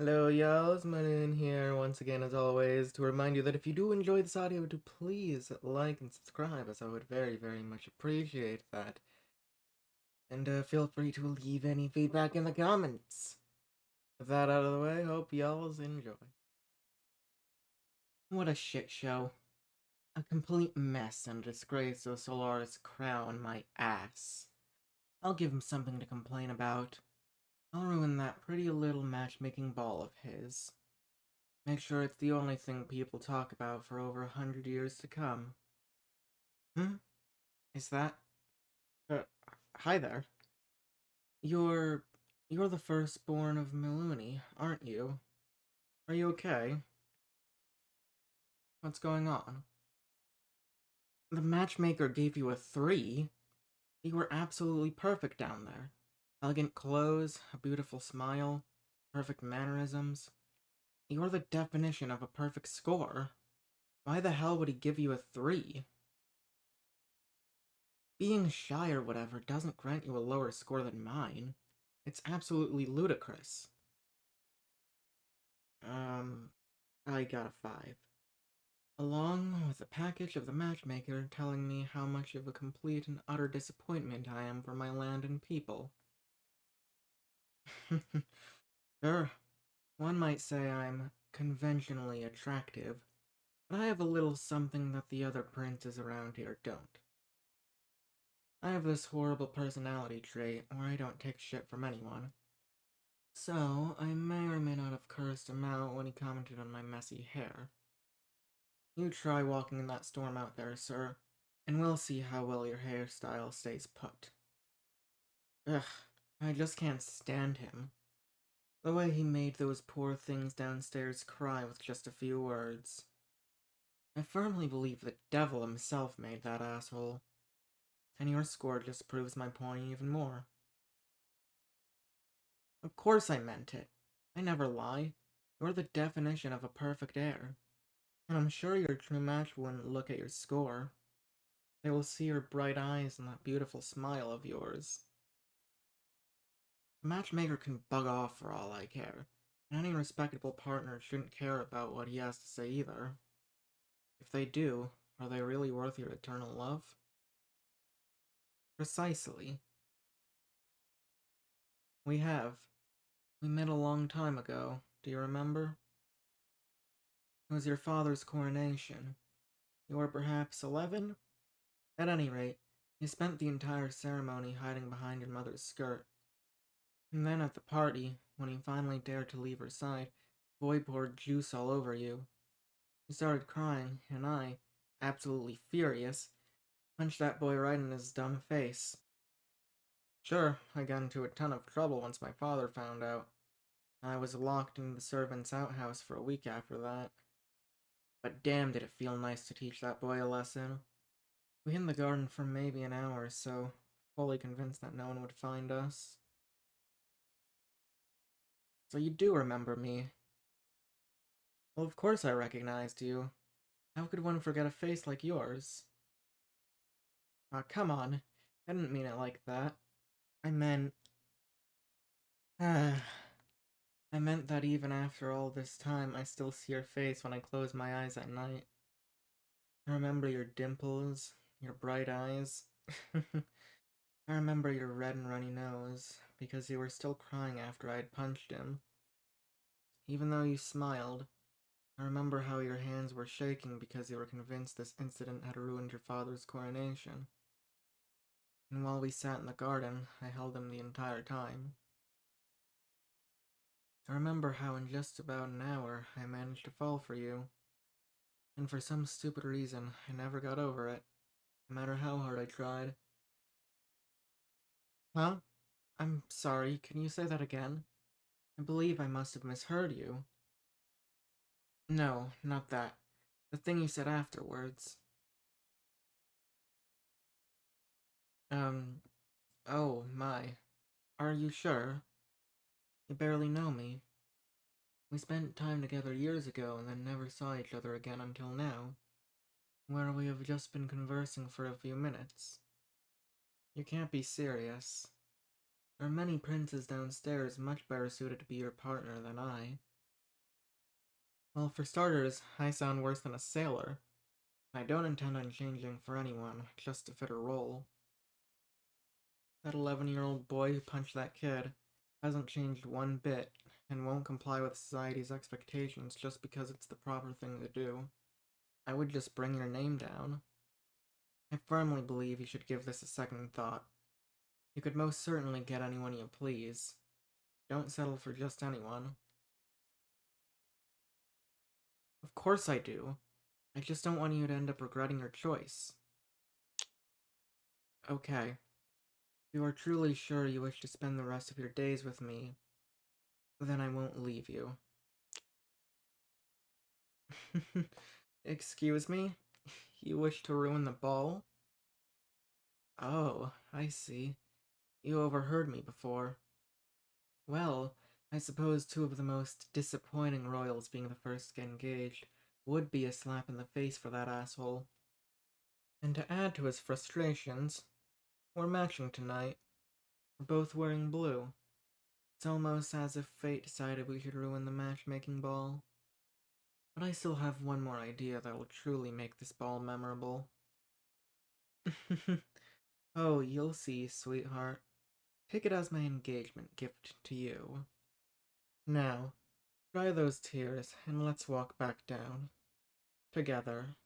Hello, y'all. Moon here once again, as always, to remind you that if you do enjoy this audio, to please like and subscribe, as I would very, very much appreciate that. And feel free to leave any feedback in the comments. With that out of the way, hope y'all enjoy. What a shit show. A complete mess and a disgrace of Solaris' crown, my ass. I'll give him something to complain about. I'll ruin that pretty little matchmaking ball of his. Make sure it's the only thing people talk about for over 100 years to come. Hmm? Is that... Uh, hi there. You're... You're the firstborn of Miluni, aren't you? Are you okay? What's going on? The matchmaker gave you a 3? You were absolutely perfect down there. Elegant clothes, a beautiful smile, perfect mannerisms. You're the definition of a perfect score. Why the hell would he give you a 3? Being shy or whatever doesn't grant you a lower score than mine. It's absolutely ludicrous. I got a 5. Along with a package of the matchmaker telling me how much of a complete and utter disappointment I am for my land and people. Sure, one might say I'm conventionally attractive, but I have a little something that the other princes around here don't. I have this horrible personality trait where I don't take shit from anyone. So, I may or may not have cursed him out when he commented on my messy hair. You try walking in that storm out there, sir, and we'll see how well your hairstyle stays put. Ugh, I just can't stand him. The way he made those poor things downstairs cry with just a few words. I firmly believe the devil himself made that asshole. And your score just proves my point even more. Of course I meant it. I never lie. You're the definition of a perfect heir. And I'm sure your true match wouldn't look at your score. They will see your bright eyes and that beautiful smile of yours. The matchmaker can bug off for all I care, and any respectable partner shouldn't care about what he has to say either. If they do, are they really worth your eternal love? Precisely. We have. We met a long time ago, do you remember? It was your father's coronation. You were perhaps 11? At any rate, you spent the entire ceremony hiding behind your mother's skirt. And then at the party, when you finally dared to leave her side, boy poured juice all over you. You started crying, and I, absolutely furious, punched that boy right in his dumb face. Sure, I got into a ton of trouble once my father found out. I was locked in the servants' outhouse for a week after that. But damn did it feel nice to teach that boy a lesson. We hid in the garden for maybe an hour or so, fully convinced that no one would find us. So you do remember me. Well, of course I recognized you. How could one forget a face like yours? Aw, come on. I didn't mean it like that. I meant... I meant that even after all this time, I still see your face when I close my eyes at night. I remember your dimples, your bright eyes. I remember your red and runny nose, because you were still crying after I had punched him. Even though you smiled, I remember how your hands were shaking because you were convinced this incident had ruined your father's coronation. And while we sat in the garden, I held him the entire time. I remember how in just about an hour I managed to fall for you. And for some stupid reason, I never got over it, no matter how hard I tried. Huh? I'm sorry, can you say that again? I believe I must have misheard you. No, not that. The thing you said afterwards. Um, oh my. Are you sure? You barely know me. We spent time together years ago and then never saw each other again until now, where we have just been conversing for a few minutes. You can't be serious. There are many princes downstairs much better suited to be your partner than I. Well, for starters, I sound worse than a sailor. I don't intend on changing for anyone, just to fit a role. That 11-year-old boy who punched that kid hasn't changed one bit and won't comply with society's expectations just because it's the proper thing to do. I would just bring your name down. I firmly believe you should give this a second thought. You could most certainly get anyone you please. Don't settle for just anyone. Of course I do. I just don't want you to end up regretting your choice. Okay. If you are truly sure you wish to spend the rest of your days with me, then I won't leave you. Excuse me? You wish to ruin the ball? Oh, I see. You overheard me before. Well, I suppose two of the most disappointing royals being the first to get engaged would be a slap in the face for that asshole. And to add to his frustrations, we're matching tonight. We're both wearing blue. It's almost as if fate decided we should ruin the matchmaking ball. But I still have one more idea that will truly make this ball memorable. Oh, you'll see, sweetheart. Take it as my engagement gift to you. Now, dry those tears and let's walk back down. Together.